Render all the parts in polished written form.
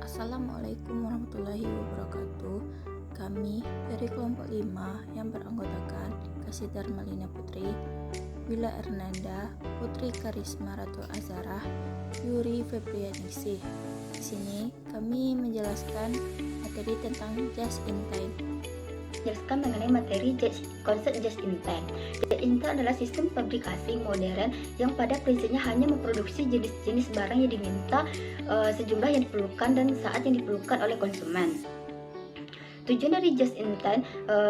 Assalamualaikum warahmatullahi wabarakatuh. Kami dari kelompok 5 yang beranggotakan Kasih Malina Putri, Wila Ernanda, Putri Karisma Ratu Azharah, Yuri Febrianingsih. Di sini kami menjelaskan materi tentang just in time. Jelaskan mengenai materi konsep just in time. Just in time adalah sistem fabrikasi modern yang pada prinsipnya hanya memproduksi jenis-jenis barang yang diminta sejumlah yang diperlukan dan saat yang diperlukan oleh konsumen. Tujuan dari just in time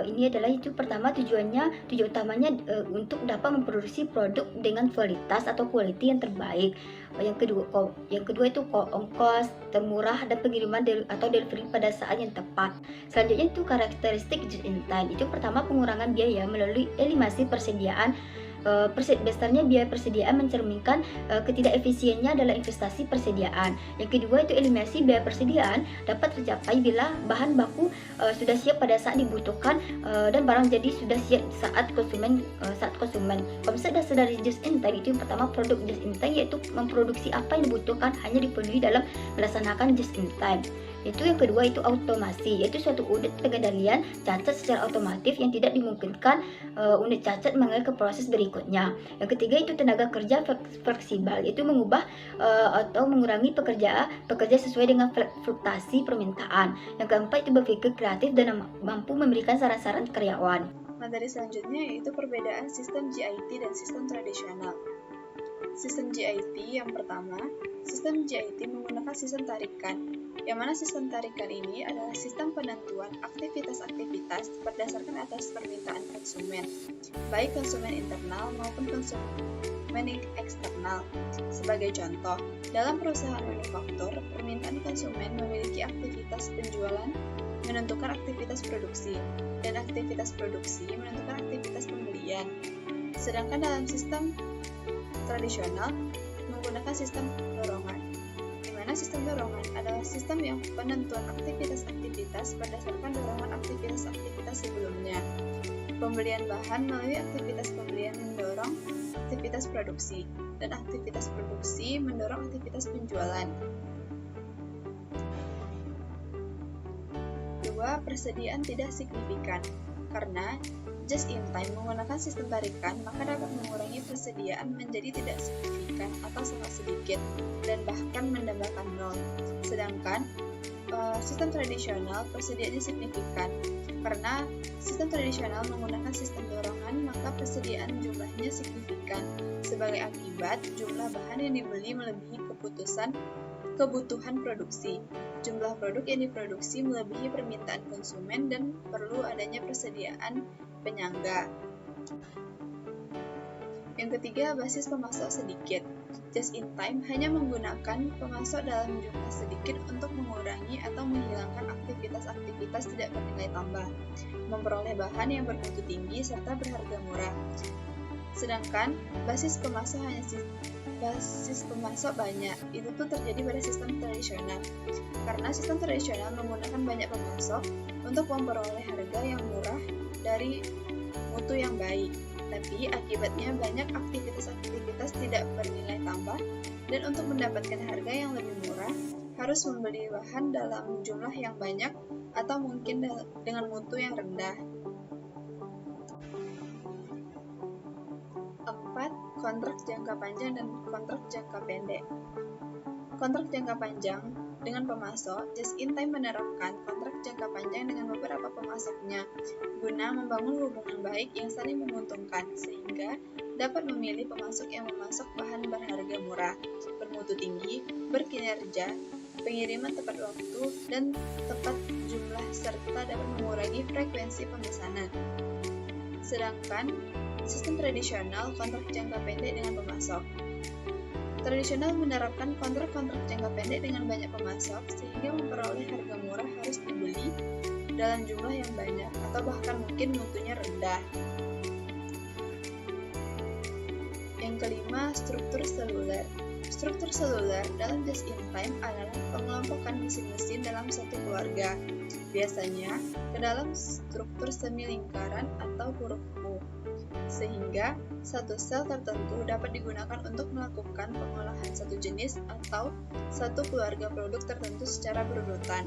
ini adalah tujuan utamanya untuk dapat memproduksi produk dengan kualitas atau quality yang terbaik. Yang kedua itu ongkos termurah dan pengiriman atau delivery pada saat yang tepat. Selanjutnya itu karakteristik just in time. Itu pertama, pengurangan biaya melalui eliminasi persediaan. Besarnya biaya persediaan mencerminkan ketidakefisiennya dalam investasi persediaan. Yang kedua itu eliminasi biaya persediaan dapat tercapai bila bahan baku sudah siap pada saat dibutuhkan dan barang jadi sudah siap saat konsumen. Konsep dasar dari just in time itu yang pertama, produk just in time, yaitu memproduksi apa yang dibutuhkan hanya dipenuhi dalam melaksanakan just in time. Itu yang kedua itu automasi, yaitu suatu unit pengendalian cacat secara otomatis yang tidak dimungkinkan unit cacat mengalir ke proses berikutnya. Yang ketiga itu tenaga kerja fleksibel, yaitu mengubah atau mengurangi pekerja sesuai dengan fluktuasi permintaan. Yang keempat itu berpikir kreatif dan mampu memberikan saran-saran karyawan. Materi selanjutnya yaitu perbedaan sistem GIT dan sistem tradisional. Sistem GIT yang pertama, sistem GIT menggunakan sistem tarikan, yang mana sistem tarikan ini adalah sistem penentuan aktivitas-aktivitas berdasarkan atas permintaan konsumen, baik konsumen internal maupun konsumen eksternal. Sebagai contoh, dalam perusahaan manufaktur, permintaan konsumen memiliki aktivitas penjualan menentukan aktivitas produksi, dan aktivitas produksi menentukan aktivitas pembelian. Sedangkan dalam sistem tradisional menggunakan sistem dorongan, di mana sistem dorongan adalah sistem yang penentuan aktivitas-aktivitas berdasarkan dorongan aktivitas-aktivitas sebelumnya. Pembelian bahan melalui aktivitas pembelian mendorong aktivitas produksi, dan aktivitas produksi mendorong aktivitas penjualan. 2. Persediaan tidak signifikan. Karena just in time menggunakan sistem tarikan, maka dapat mengurangi persediaan menjadi tidak signifikan atau sangat sedikit, dan bahkan mendapatkan nol. Sedangkan sistem tradisional persediaannya signifikan. Karena sistem tradisional menggunakan sistem dorongan, maka persediaan jumlahnya signifikan. Sebagai akibat, jumlah bahan yang dibeli melebihi kebutuhan produksi. Jumlah produk yang diproduksi melebihi permintaan konsumen dan perlu adanya persediaan penyangga. Yang ketiga, basis pemasok sedikit. Just in time hanya menggunakan pemasok dalam jumlah sedikit untuk mengurangi atau menghilangkan aktivitas-aktivitas tidak bernilai tambah, memperoleh bahan yang bermutu tinggi serta berharga murah. Sedangkan basis pemasok banyak, itu tuh terjadi pada sistem tradisional. Karena sistem tradisional menggunakan banyak pemasok untuk memperoleh harga yang murah dari mutu yang baik. Tapi akibatnya banyak aktivitas-aktivitas tidak bernilai tambah, dan untuk mendapatkan harga yang lebih murah harus membeli bahan dalam jumlah yang banyak atau mungkin dengan mutu yang rendah. 4. Kontrak jangka panjang dan kontrak jangka pendek. Kontrak jangka panjang dengan pemasok, just in time menerapkan kontrak jangka panjang dengan beberapa pemasoknya guna membangun hubungan baik yang saling menguntungkan, sehingga dapat memilih pemasok yang memasok bahan berharga murah, bermutu tinggi, berkinerja, pengiriman tepat waktu, dan tepat jumlah, serta dapat mengurangi frekuensi pemesanan. Sedangkan sistem tradisional kontrak jangka pendek dengan pemasok. Tradisional menerapkan kontrak-kontrak jangka pendek dengan banyak pemasok, sehingga memperoleh harga murah harus dibeli dalam jumlah yang banyak atau bahkan mungkin mutunya rendah. Yang kelima, struktur seluler. Struktur seluler dalam just in time adalah pengelompokan mesin-mesin dalam satu keluarga, biasanya ke dalam struktur semi lingkaran atau huruf U. sehingga satu sel tertentu dapat digunakan untuk melakukan pengolahan satu jenis atau satu keluarga produk tertentu secara berurutan.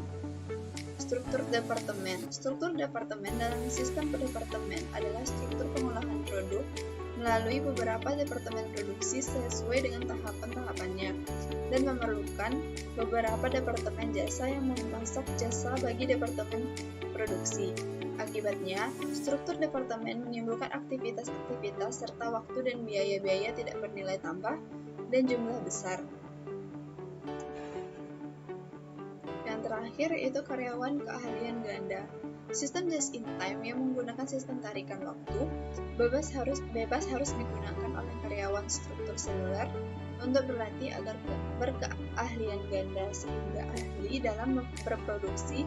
Struktur departemen dalam sistem departemen adalah struktur pengolahan produk melalui beberapa departemen produksi sesuai dengan tahapan-tahapannya, dan memerlukan beberapa departemen jasa yang memasok jasa bagi departemen produksi. Akibatnya, struktur departemen menimbulkan aktivitas-aktivitas serta waktu dan biaya-biaya tidak bernilai tambah dan jumlah besar. Yang terakhir yaitu karyawan keahlian ganda. Sistem just-in-time yang menggunakan sistem tarikan waktu bebas harus digunakan oleh karyawan struktur seluler untuk berlatih agar berkeahlian ganda sehingga ahli dalam berproduksi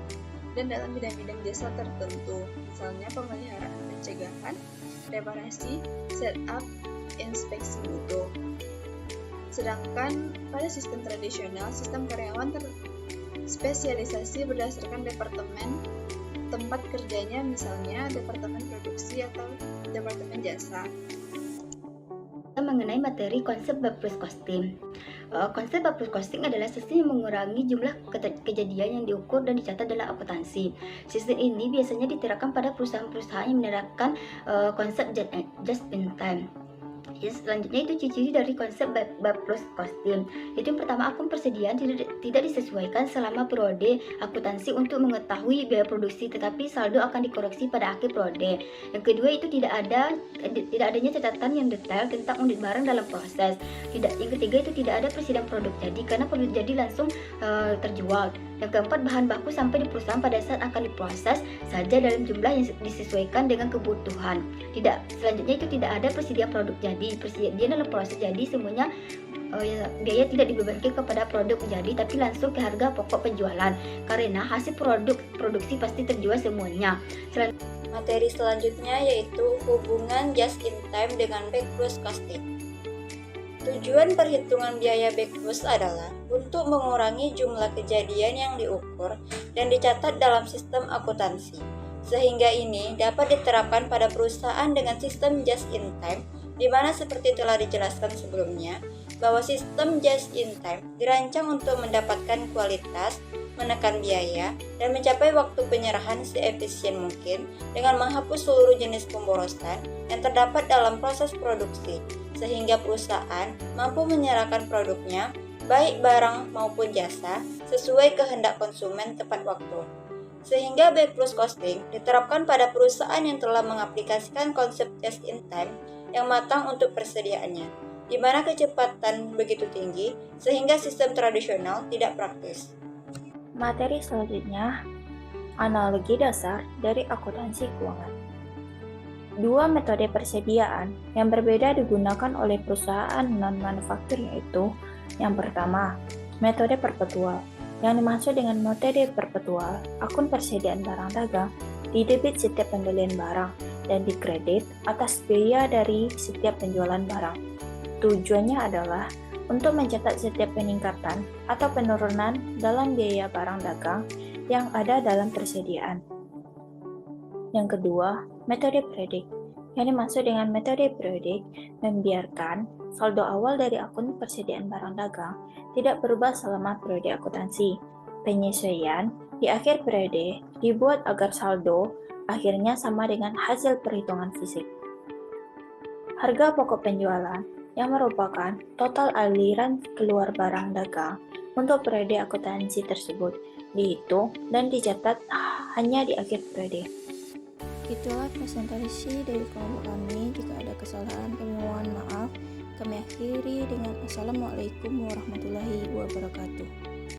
dan dalam bidang-bidang jasa tertentu, misalnya pemeliharaan pencegahan, reparasi, setup, inspeksi mutu. Sedangkan pada sistem tradisional, sistem karyawan terspesialisasi berdasarkan departemen tempat kerjanya, misalnya departemen produksi atau departemen jasa. Mengenai materi konsep bab plus costing. Konsep bab plus costing adalah sistem yang mengurangi jumlah kejadian yang diukur dan dicatat dalam akuntansi. Sistem ini biasanya diterapkan pada perusahaan-perusahaan yang menerapkan konsep just in time. Selanjutnya itu ciri-ciri dari konsep bab plus costing. Itu yang pertama, akun persediaan tidak disesuaikan selama periode akuntansi untuk mengetahui biaya produksi, tetapi saldo akan dikoreksi pada akhir periode. Yang kedua itu tidak adanya catatan yang detail tentang unit barang dalam proses. Yang ketiga itu tidak ada persediaan produk jadi karena produk jadi langsung terjual. Yang keempat, bahan baku sampai di perusahaan pada saat akan diproses saja dalam jumlah yang disesuaikan dengan kebutuhan. Selanjutnya itu tidak ada persediaan produk jadi. Persediaan dalam proses jadi semuanya biaya tidak dibebankan kepada produk jadi tapi langsung ke harga pokok penjualan karena hasil produksi pasti terjual semuanya. Materi selanjutnya yaitu hubungan just in time dengan back plus costing. Tujuan perhitungan biaya back plus adalah untuk mengurangi jumlah kejadian yang diukur dan dicatat dalam sistem akuntansi, sehingga ini dapat diterapkan pada perusahaan dengan sistem just in time, di mana seperti telah dijelaskan sebelumnya, bahwa sistem just in time dirancang untuk mendapatkan kualitas, menekan biaya, dan mencapai waktu penyerahan seefisien mungkin dengan menghapus seluruh jenis pemborosan yang terdapat dalam proses produksi, sehingga perusahaan mampu menyerahkan produknya, baik barang maupun jasa, sesuai kehendak konsumen tepat waktu. Sehingga back plus costing diterapkan pada perusahaan yang telah mengaplikasikan konsep just in time yang matang untuk persediaannya, di mana kecepatan begitu tinggi sehingga sistem tradisional tidak praktis. Materi selanjutnya, analogi dasar dari akuntansi keuangan. Dua metode persediaan yang berbeda digunakan oleh perusahaan non-manufaktur yaitu yang pertama, metode perpetual. Yang dimaksud dengan metode perpetual, akun persediaan barang dagang didebit setiap pembelian barang dan dikredit atas biaya dari setiap penjualan barang. Tujuannya adalah untuk mencatat setiap peningkatan atau penurunan dalam biaya barang dagang yang ada dalam persediaan. Yang kedua, metode periodik. Yang dimaksud dengan metode periodik membiarkan saldo awal dari akun persediaan barang dagang tidak berubah selama periode akuntansi. Penyesuaian di akhir periode dibuat agar saldo akhirnya sama dengan hasil perhitungan fisik. Harga pokok penjualan yang merupakan total aliran keluar barang dagang untuk periode akuntansi tersebut dihitung dan dicatat hanya di akhir periode. Itulah presentasi dari kelompok kami. Jika ada kesalahan, kami mohon maaf. Kami akhiri dengan Assalamualaikum warahmatullahi wabarakatuh.